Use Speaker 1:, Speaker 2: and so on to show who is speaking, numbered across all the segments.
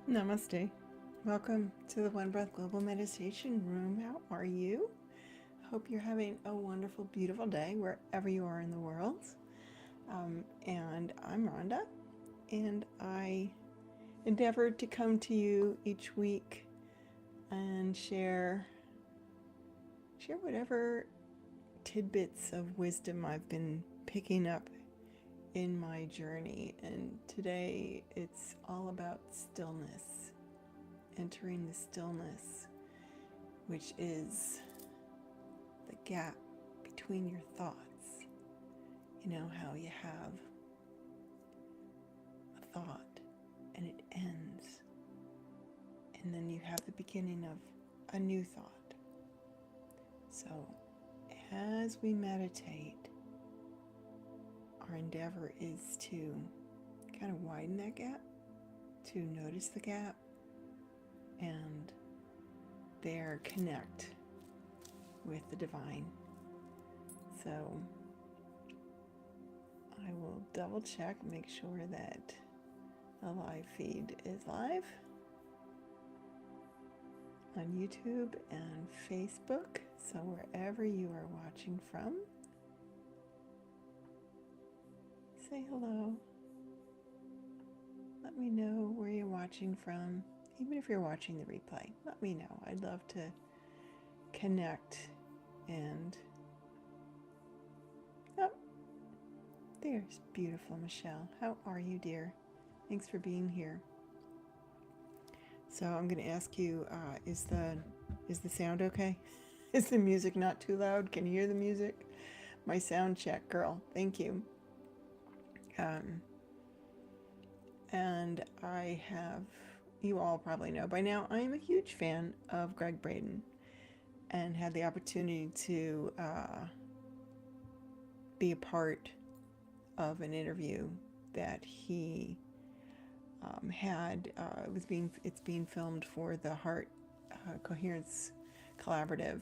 Speaker 1: Namaste. Welcome to the One Breath Global Meditation Room. How are you? Hope you're having a wonderful, beautiful day wherever you are in the world. And I'm Rhonda, and I endeavor to come to you each week and share whatever tidbits of wisdom I've been picking up in my journey. And today it's all about stillness, entering the stillness, which is the gap between your thoughts. You know how you have a thought and it ends, and then you have the beginning of a new thought. So as we meditate, our endeavor is to kind of widen that gap, to notice the gap, and there connect with the divine. So I will double check, make sure that the live feed is live on YouTube and Facebook. So wherever you are watching from, say hello. Let me know where you're watching from. Even if you're watching the replay, let me know. I'd love to connect. And oh, there's beautiful Michelle. How are you, dear? Thanks for being here. So I'm going to ask you, is the sound okay? Is the music not too loud? Can you hear the music? My sound check, girl. Thank you. And I have, you all probably know by now, I am a huge fan of Gregg Braden, and had the opportunity to be a part of an interview that he had. It's being filmed for the Heart Coherence Collaborative,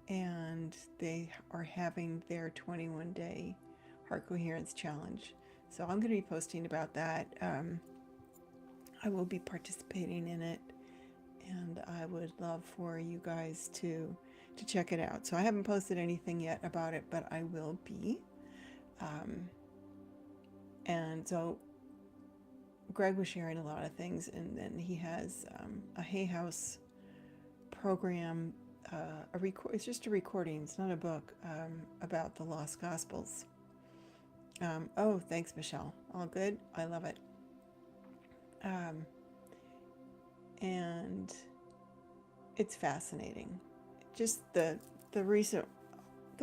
Speaker 1: and they are having their 21-day Heart Coherence Challenge. So I'm going to be posting about that. I will be participating in it, and I would love for you guys to check it out. So I haven't posted anything yet about it, but I will be. And so Gregg was sharing a lot of things, and then he has a HayHouse program. It's just a recording. It's not a book, about the Lost Gospels. Oh, thanks, Michelle. All good. I love it. And it's fascinating. Just the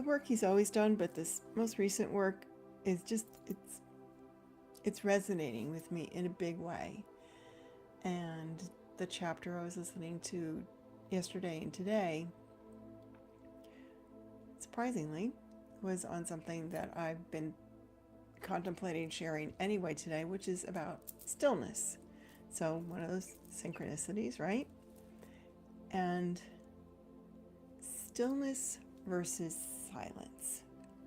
Speaker 1: work he's always done, but this most recent work is just it's resonating with me in a big way. And the chapter I was listening to yesterday and today, surprisingly, was on something that I've been contemplating sharing anyway today, which is about stillness. So one of those synchronicities, right? And stillness versus silence,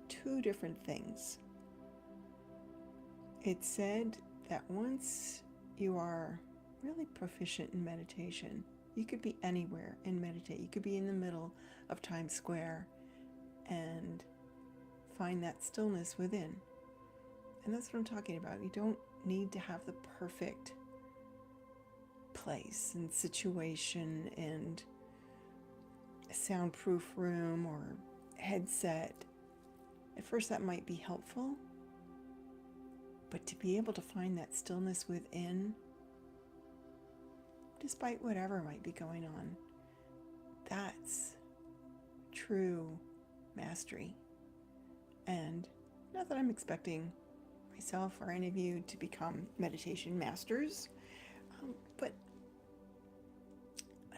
Speaker 1: two different things. It's said that once you are really proficient in meditation, you could be anywhere and meditate. You could be in the middle of Times Square and find that stillness within. And that's what I'm talking about. You don't need to have the perfect place and situation and a soundproof room or headset. At first that might be helpful, but to be able to find that stillness within, despite whatever might be going on, that's true mastery. And not that I'm expecting myself or any of you to become meditation masters, but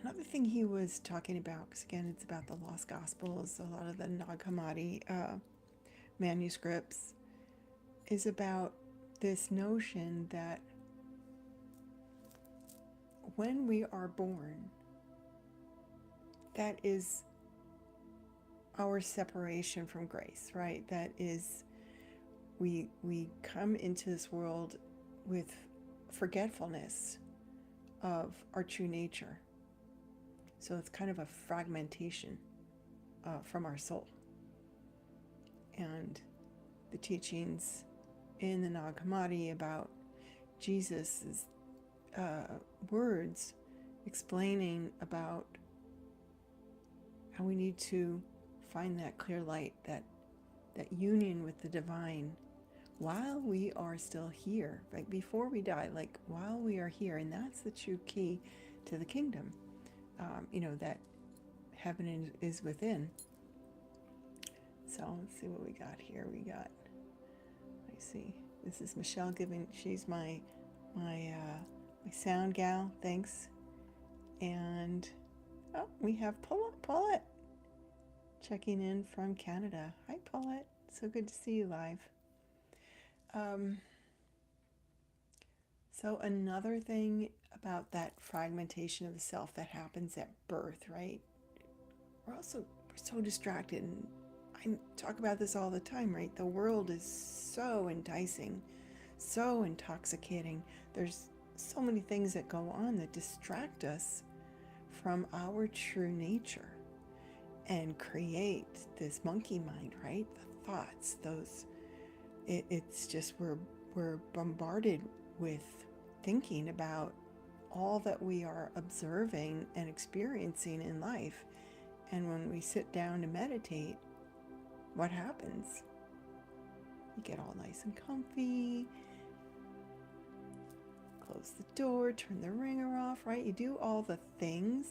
Speaker 1: another thing he was talking about, because again it's about the Lost Gospels, a lot of the Nag Hammadi manuscripts, is about this notion that when we are born, that is our separation from grace, right? That is, we come into this world with forgetfulness of our true nature. So it's kind of a fragmentation from our soul. And the teachings in the Nag Hammadi about Jesus's words explaining about how we need to find that clear light, that union with the divine while we are still here, like before we die, like while we are here. And that's the true key to the kingdom, that heaven is within. So let's see what we got here. I see, this is Michelle giving, she's my sound gal, thanks. And we have Paulette checking in from Canada. Hi Paulette, so good to see you live. So another thing about that fragmentation of the self that happens at birth, right? We're so distracted, and I talk about this all the time, right? The world is so enticing, so intoxicating. There's so many things that go on that distract us from our true nature and create this monkey mind, right? The thoughts, it's just we're bombarded with thinking about all that we are observing and experiencing in life. And when we sit down to meditate, what happens? You get all nice and comfy, close the door, turn the ringer off, right? You do all the things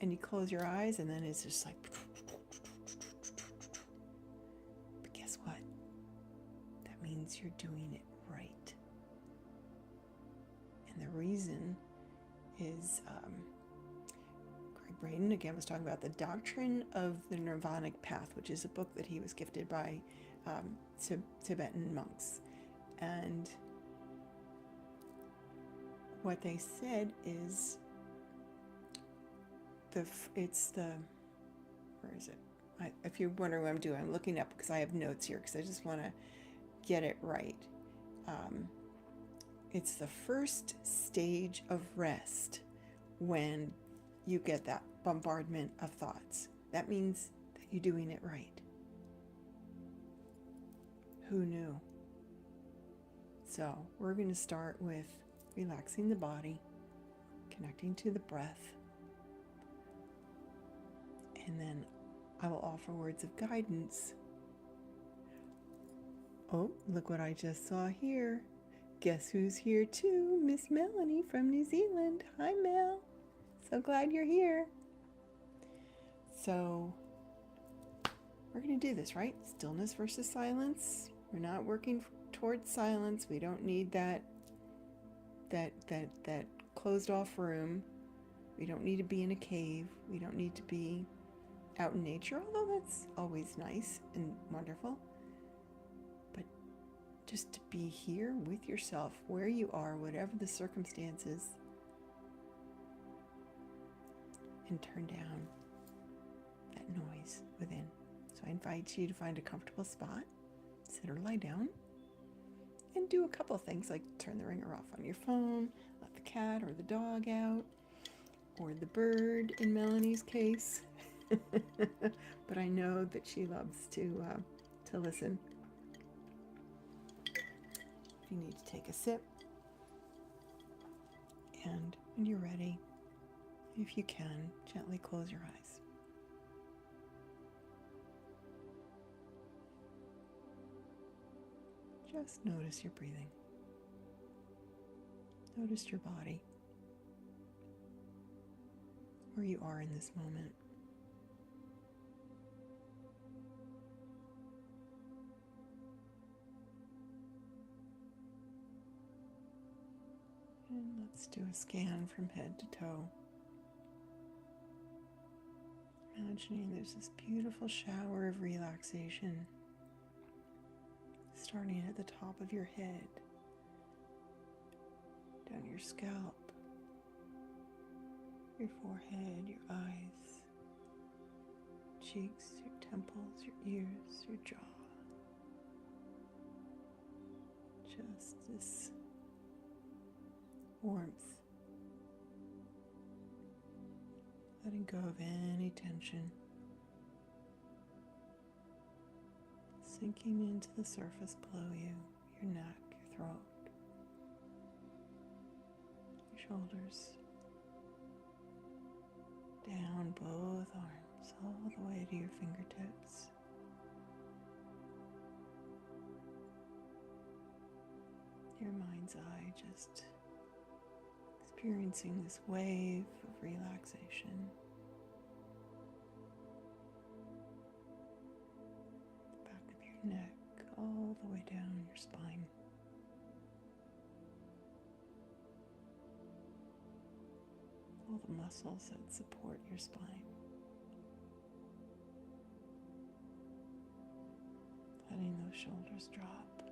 Speaker 1: and you close your eyes, and then it's just like, but guess what? That means you're doing it right. And the reason is Gregg Braden, again, was talking about the doctrine of the Nirvanic path, which is a book that he was gifted by Tibetan monks. And what they said is where is it? If you're wondering what I'm doing, I'm looking up because I have notes here because I just want to get it right. It's the first stage of rest when you get that bombardment of thoughts. That means that you're doing it right. Who knew? So we're going to start with relaxing the body, connecting to the breath, and then I will offer words of guidance. Oh, look what I just saw here. Guess who's here too? Miss Melanie from New Zealand. Hi, Mel. So glad you're here. So we're going to do this, right? Stillness versus silence. We're not working towards silence. We don't need that closed off room. We don't need to be in a cave. We don't need to be out in nature, although that's always nice and wonderful. But just to be here with yourself, where you are, whatever the circumstances, and turn down that noise within. So I invite you to find a comfortable spot, sit or lie down, and do a couple of things like turn the ringer off on your phone, let the cat or the dog out, or the bird in Melanie's case. But I know that she loves to listen. If you need to take a sip, and when you're ready, if you can, gently close your eyes. Just notice your breathing. Notice your body, where you are in this moment. And let's do a scan from head to toe. Imagining there's this beautiful shower of relaxation starting at the top of your head, down your scalp, your forehead, your eyes, cheeks, your temples, your ears, your jaw. Just this warmth, letting go of any tension, sinking into the surface below you, your neck, your throat, your shoulders, down both arms, all the way to your fingertips. Your mind's eye just experiencing this wave of relaxation. The back of your neck, all the way down your spine. All the muscles that support your spine. Letting those shoulders drop.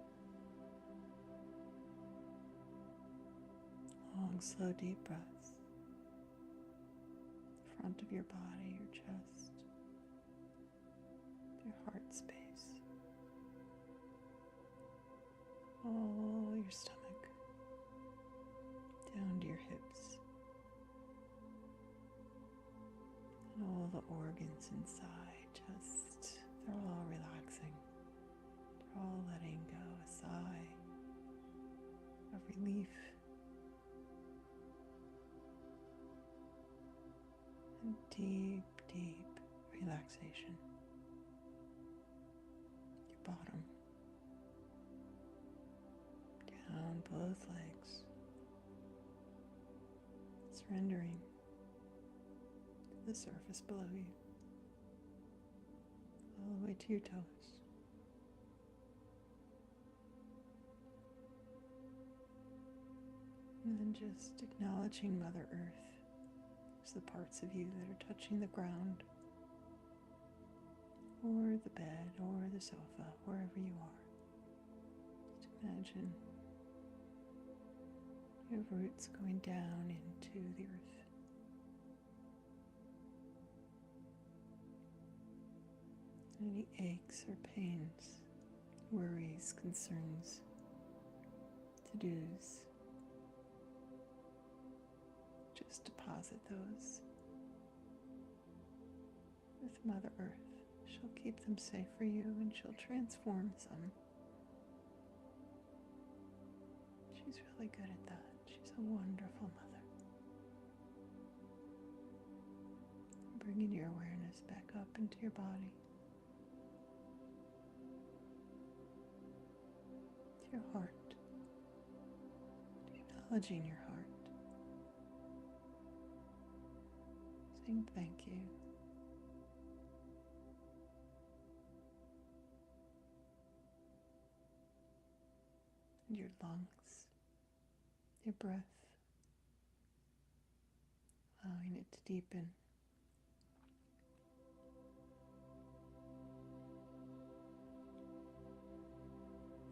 Speaker 1: Long, slow, deep breaths. Front of your body, your chest, your heart space. All your stomach, down to your hips. And all the organs inside, they're all relaxing. They're all letting go, a sigh of relief. And deep, deep relaxation. Your bottom, down both legs, surrendering to the surface below you, all the way to your toes. And then just acknowledging Mother Earth. The parts of you that are touching the ground, or the bed, or the sofa, wherever you are. Just imagine your roots going down into the earth. Any aches or pains, worries, concerns, to-dos, just deposit those with Mother Earth. She'll keep them safe for you, and she'll transform some. She's really good at that. She's a wonderful mother. Bringing your awareness back up into your body, to your heart, acknowledging your heart. Saying thank you. And your lungs, your breath, allowing it to deepen.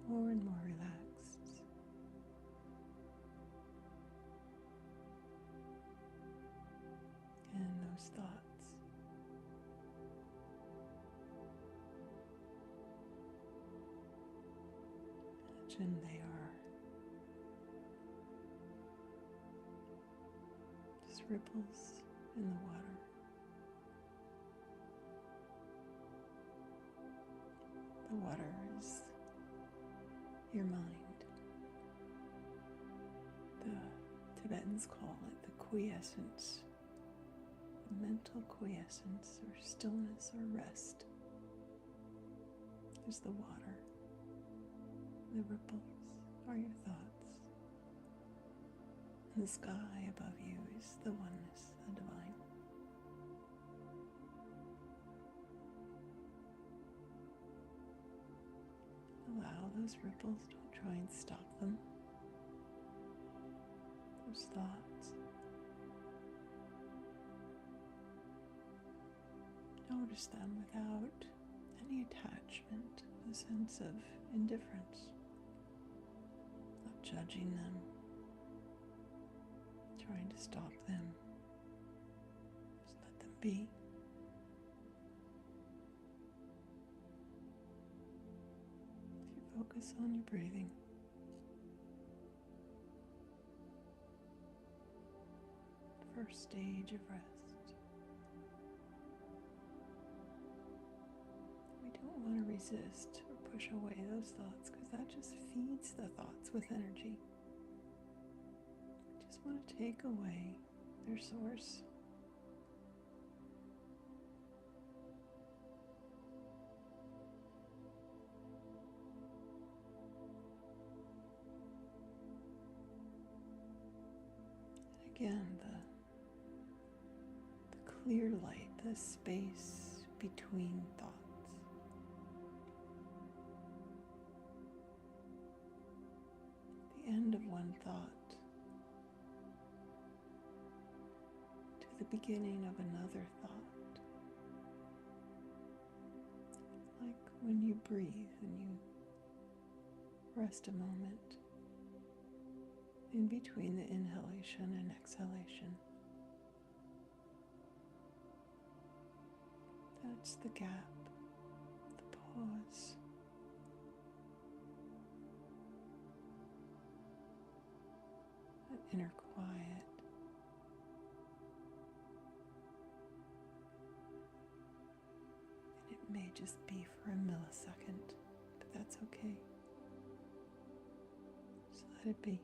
Speaker 1: More and more relaxed. And those thoughts, imagine they are just ripples in the water. The water is your mind. The Tibetans call it the quiescence. Mental quiescence or stillness or rest. There's the water. The ripples are your thoughts. And the sky above you is the oneness, the divine. Allow those ripples, don't try and stop them. Those thoughts. Notice them without any attachment, a sense of indifference, not judging them, trying to stop them. Just let them be. If you focus on your breathing, first stage of rest. We don't want to resist or push away those thoughts because that just feeds the thoughts with energy. We just want to take away their source. Again, the clear light, the space between thoughts. The end of one thought to the beginning of another thought. Like when you breathe and you rest a moment in between the inhalation and exhalation. That's the gap, the pause. That inner quiet. And it may just be for a millisecond, but that's okay. Just let it be.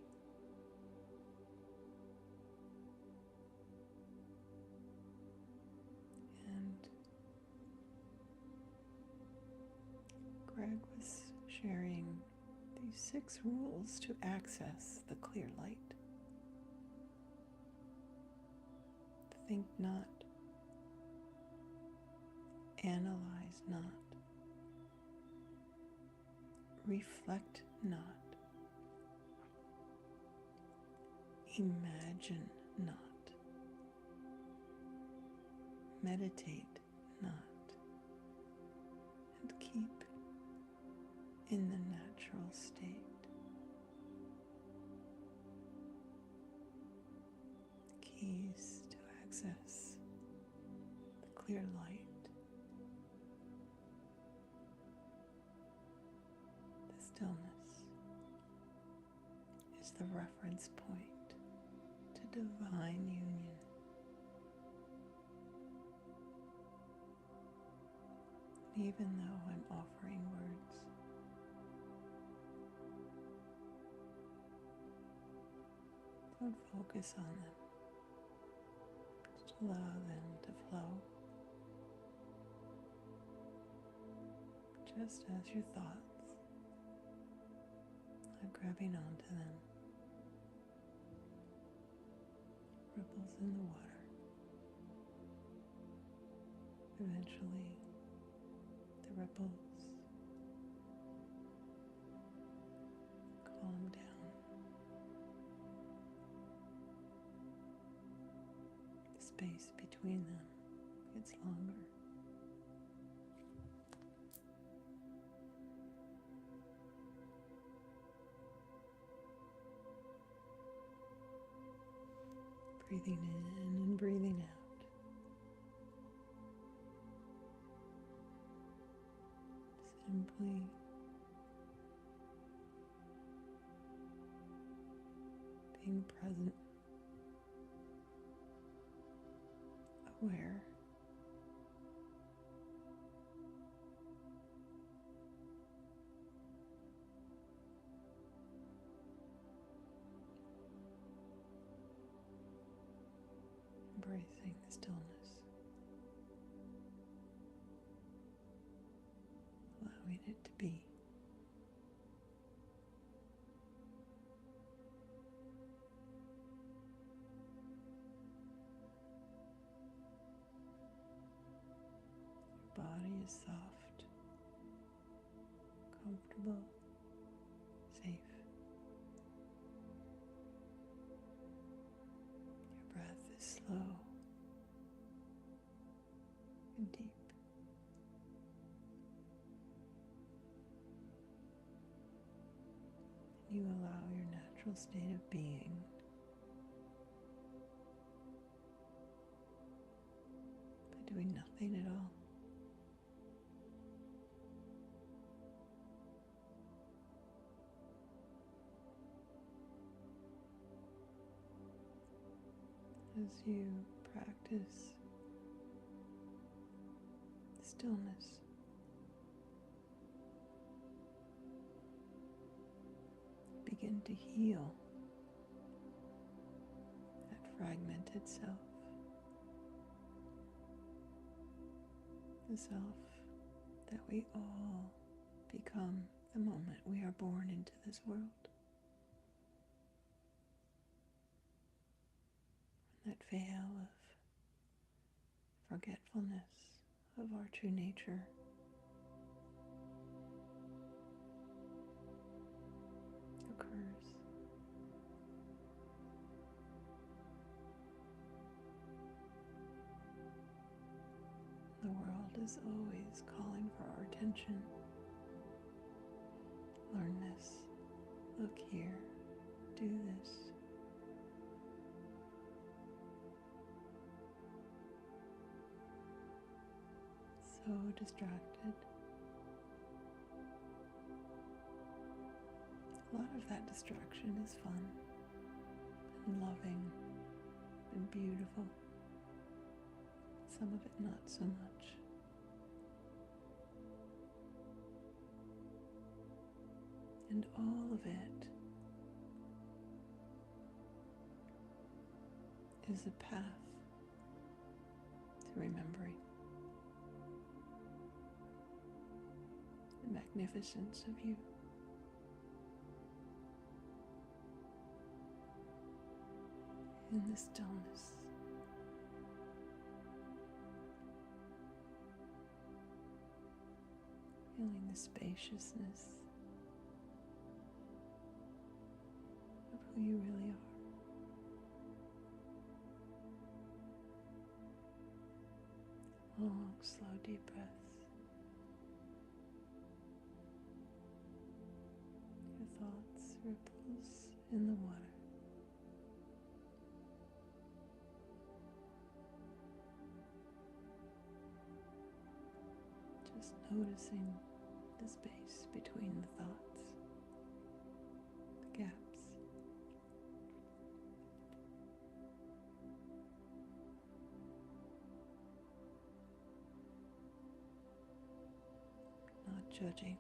Speaker 1: Gregg was sharing these 6 rules to access the clear light. Think not, analyze not, reflect not, imagine not, meditate not, and keep in the natural state. Keys to access the clear light. The stillness is the reference point to divine union. Even though I'm offering words, don't focus on them. Just allow them to flow. Just as your thoughts are grabbing onto them. Ripples in the water. Eventually, the ripples calm down. The space between them gets longer. Breathing in and breathing out. Simply being present, aware, embracing the stillness, allowing it to be. Your body is soft, comfortable, safe. Your breath is slow and deep. You allow your natural state of being by doing nothing at all. as you practice stillness. Begin to heal that fragmented self, the self that we all become the moment we are born into this world. That veil of forgetfulness of our true nature occurs. The world is always calling for our attention. Learn this, look here, do this. So distracted. A lot of that distraction is fun and loving and beautiful. Some of it not so much. And all of it is a path to remembering the magnificence of you. In the stillness. Feeling the spaciousness of who you really are. Long, slow, deep breaths. Your thoughts, ripples in the water. Just noticing the space between the thoughts, the gaps. Not judging.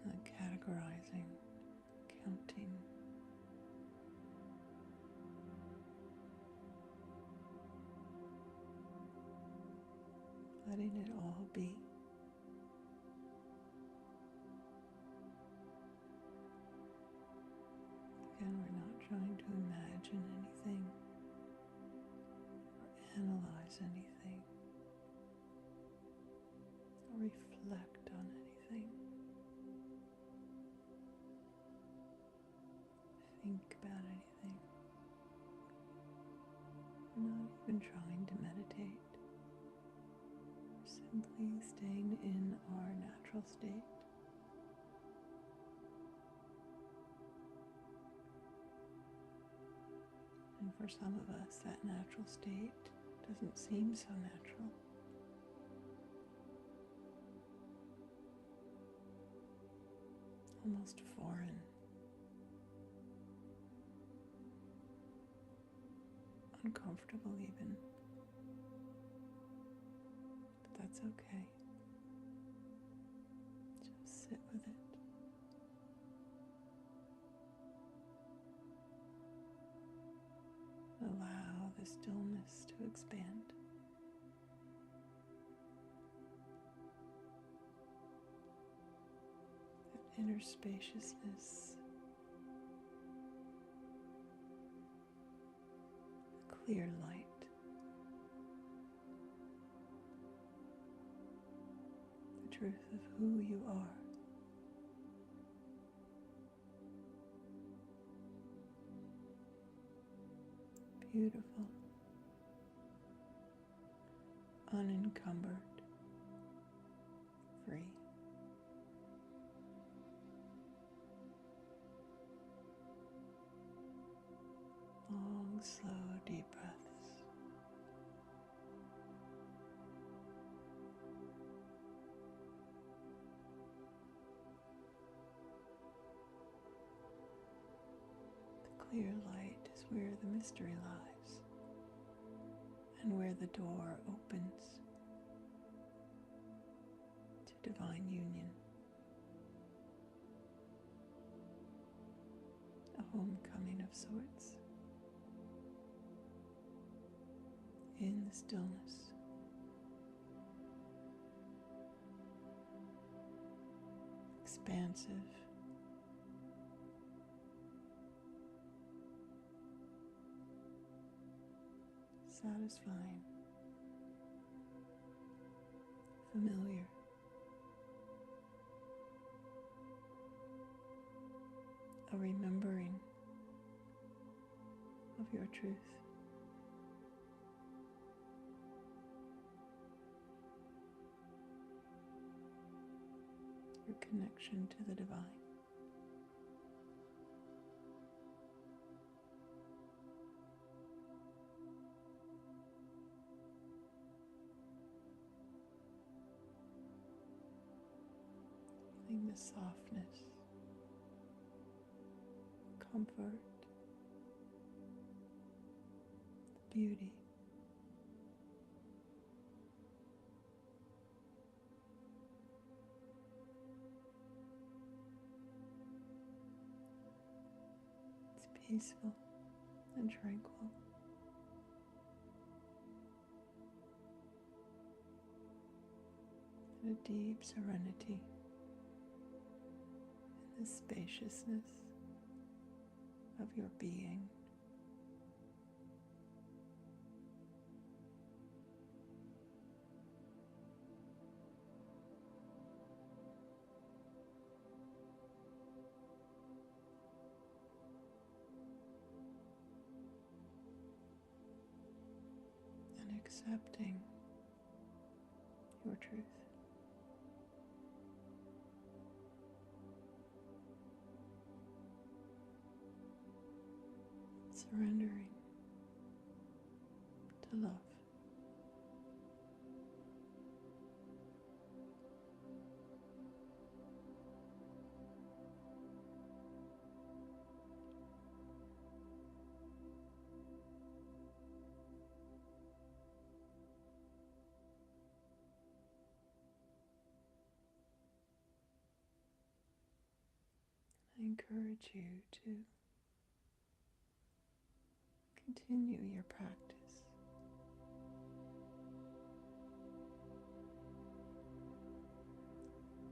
Speaker 1: Not categorizing, counting. Letting it all be. Again, we're not trying to imagine anything or analyze anything or reflect on anything. Think about anything. We're not even trying to meditate. Simply staying in our natural state. And for some of us, that natural state doesn't seem so natural. Almost foreign. Uncomfortable even. That's okay. Just sit with it. Allow the stillness to expand. That inner spaciousness. Clear light. Truth of who you are. Beautiful, unencumbered, free. Long, slow, deep breaths. Clear light is where the mystery lies, and where the door opens to divine union, a homecoming of sorts in the stillness. Expansive, satisfying, familiar, a remembering of your truth. Your connection to the divine. Feeling the softness, comfort, the beauty. Peaceful and tranquil. And a deep serenity in the spaciousness of your being. Accepting your truth. Surrendering to love. I encourage you to continue your practice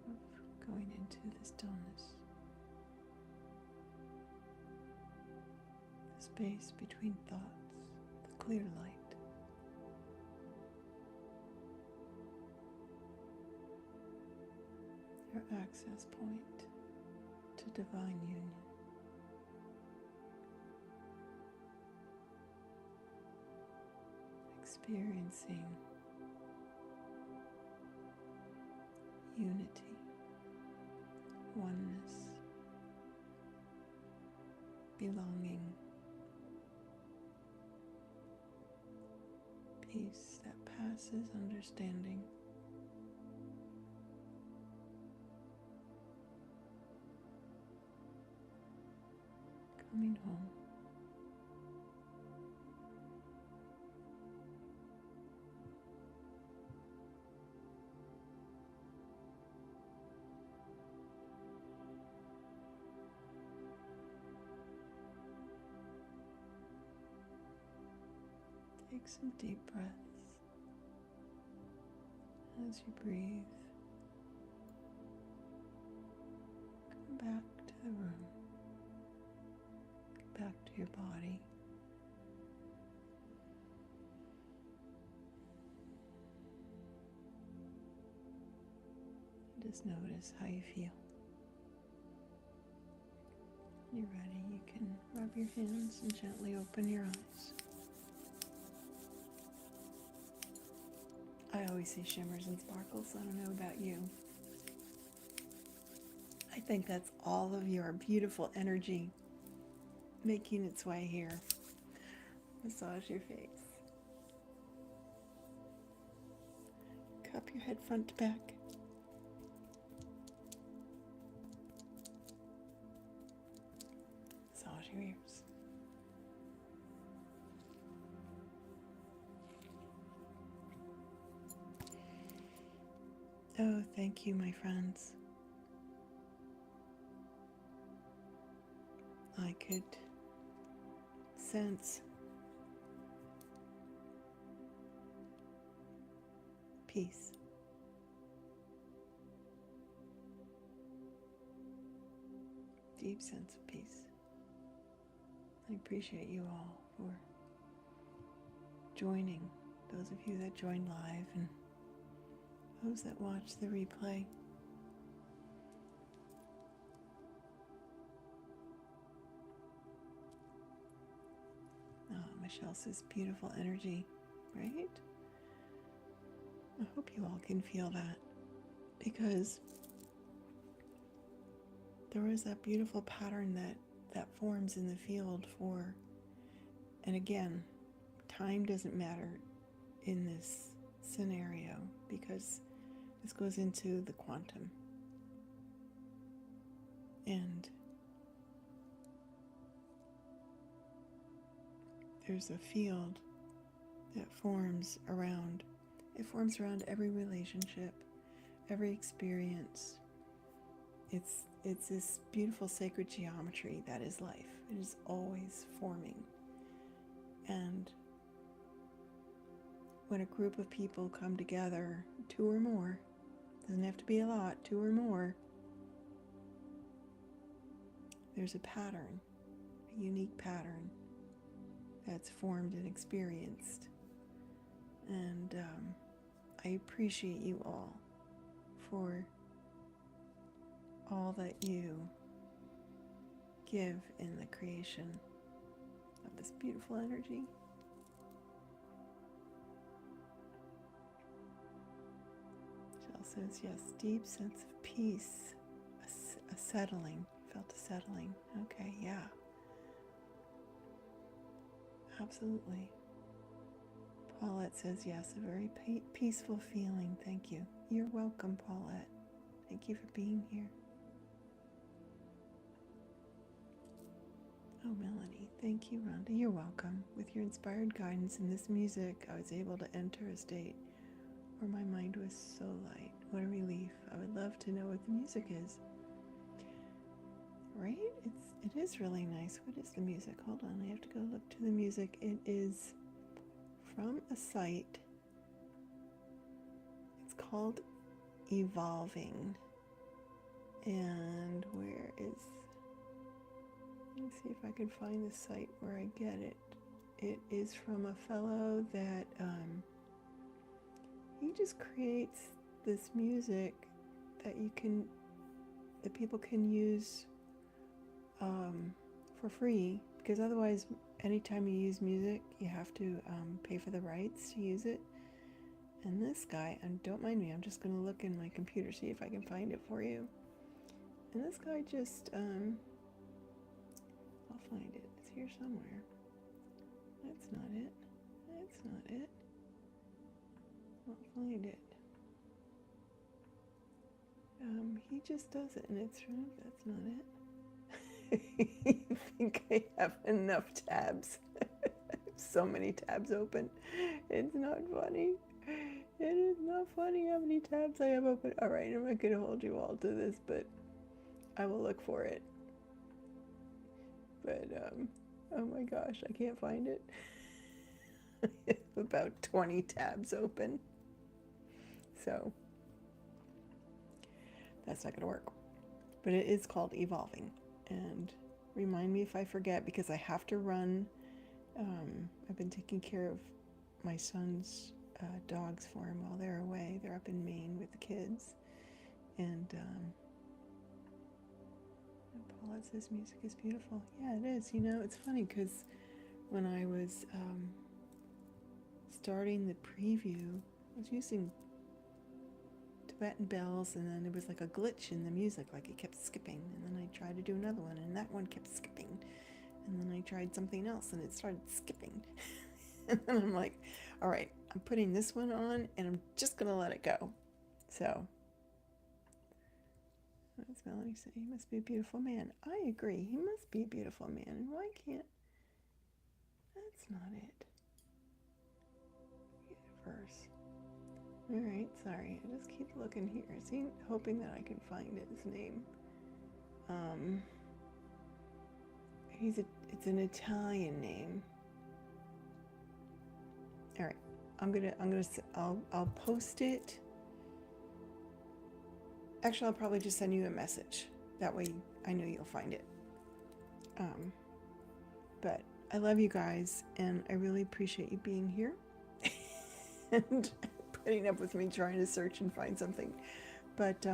Speaker 1: of going into the stillness, the space between thoughts, the clear light. Your access point to divine union. Experiencing unity, oneness, belonging, peace that passes understanding. Coming home. Take some deep breaths as you breathe. Come back to the room. Back to your body. Just notice how you feel. When you're ready, you can rub your hands and gently open your eyes. I always see shimmers and sparkles. I don't know about you. I think that's all of your beautiful energy making its way here. Massage your face. Cup your head front to back. Massage your ears. Oh, thank you, my friends. I could sense peace. Deep sense of peace. I appreciate you all for joining, those of you that joined live and those that watch the replay. Michelle says beautiful energy, right? I hope you all can feel that, because there is that beautiful pattern that forms in the field for, and again, time doesn't matter in this scenario because this goes into the quantum. And there's a field that forms around every relationship, every experience. It's this beautiful sacred geometry that is life. It is always forming. And when a group of people come together, 2 or more, doesn't have to be a lot, 2 or more, there's a pattern, a unique pattern that's formed and experienced. And I appreciate you all for all that you give in the creation of this beautiful energy. Jill says, yes, deep sense of peace, a settling, felt a settling. Okay, yeah. Absolutely. Paulette says, yes, a very peaceful feeling. Thank you. You're welcome, Paulette. Thank you for being here. Oh, Melanie, thank you, Rhonda. You're welcome. With your inspired guidance and this music, I was able to enter a state where my mind was so light. What a relief. I would love to know what the music is. Right? It is really nice. What is the music? Hold on, I have to go look to the music. It is from a site. It's called Evolving. And where is... Let me see if I can find the site where I get it. It is from a fellow that he just creates this music that people can use for free, because otherwise anytime you use music you have to pay for the rights to use it. And this guy, and don't mind me, I'm just going to look in my computer, see if I can find it for you. And this guy just I'll find it. It's here somewhere. That's not it. That's not it. I'll find it. He just does it, and it's from... That's not it. You think I have enough tabs? I have so many tabs open. It's not funny. It is not funny how many tabs I have open. All right, I'm not going to hold you all to this, but I will look for it. But, oh my gosh, I can't find it. I have about 20 tabs open. So, that's not going to work. But it is called Evolving. And remind me if I forget, because I have to run. I've been taking care of my son's dogs for him while they're away. They're up in Maine with the kids. And Paula says music is beautiful. Yeah, it is. You know, it's funny because when I was starting the preview, I was using Tibetan bells, and then it was like a glitch in the music, like it kept skipping. And then I tried to do another one, and that one kept skipping. And then I tried something else, and it started skipping. And then I'm like, all right, I'm putting this one on, and I'm just going to let it go. So, what does Melanie say? He must be a beautiful man. I agree. He must be a beautiful man. And why can't... That's not it. Verse. All right, sorry. I just keep looking here, hoping that I can find his name. It's an Italian name. All right, I'll post it. Actually, I'll probably just send you a message. That way I know you'll find it. But I love you guys, and I really appreciate you being here and putting up with me trying to search and find something. But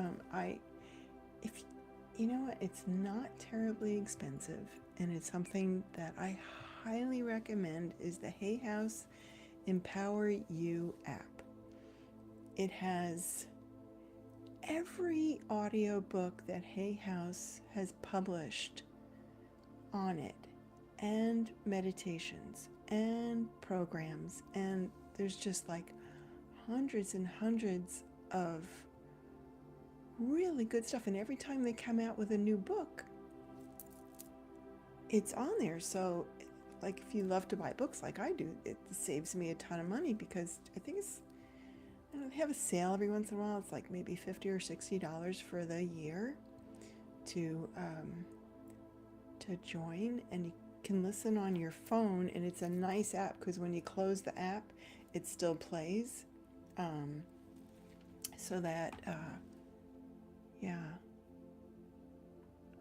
Speaker 1: if you know what, it's not terribly expensive, and it's something that I highly recommend is the HayHouse Empower You app. It has every audiobook that HayHouse has published on it, and meditations and programs, and there's just like hundreds and hundreds of really good stuff, and every time they come out with a new book, it's on there. So like if you love to buy books like I do, it saves me a ton of money, because I think they have a sale every once in a while. It's like maybe $50 or $60 for the year to join, and you can listen on your phone, and it's a nice app because when you close the app, it still plays. So that yeah,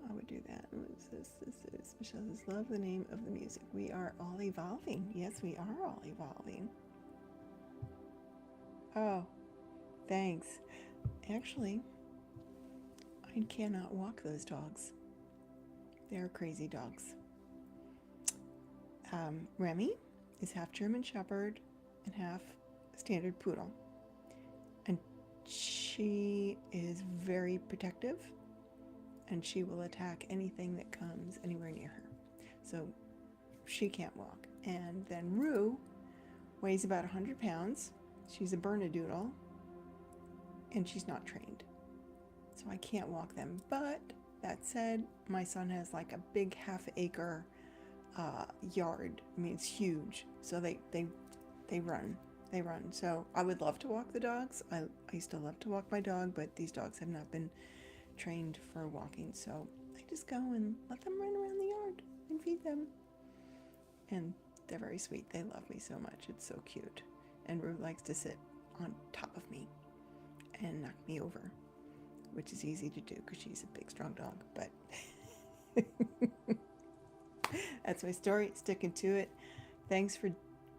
Speaker 1: I would do that. What is this? This is Michelle says, love the name of the music. We are all evolving. Yes, we are all evolving. Oh, thanks. Actually, I cannot walk those dogs. They're crazy dogs. Remy is half German Shepherd and half Standard Poodle. And she is very protective, and she will attack anything that comes anywhere near her. So she can't walk. And then Rue weighs about 100 pounds. She's a Bernedoodle, and she's not trained. So I can't walk them. But that said, my son has like a big half-acre yard. I mean, it's huge. So they run. They run. So I would love to walk the dogs. I used to love to walk my dog, but these dogs have not been trained for walking. So I just go and let them run around the yard and feed them. And they're very sweet. They love me so much. It's so cute. And Rue likes to sit on top of me and knock me over, which is easy to do because she's a big, strong dog. But that's my story. Sticking to it. Thanks for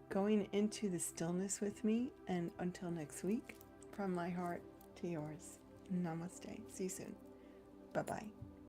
Speaker 1: going into the stillness with me. And until next week, from my heart to yours, namaste. See you soon. Bye-bye.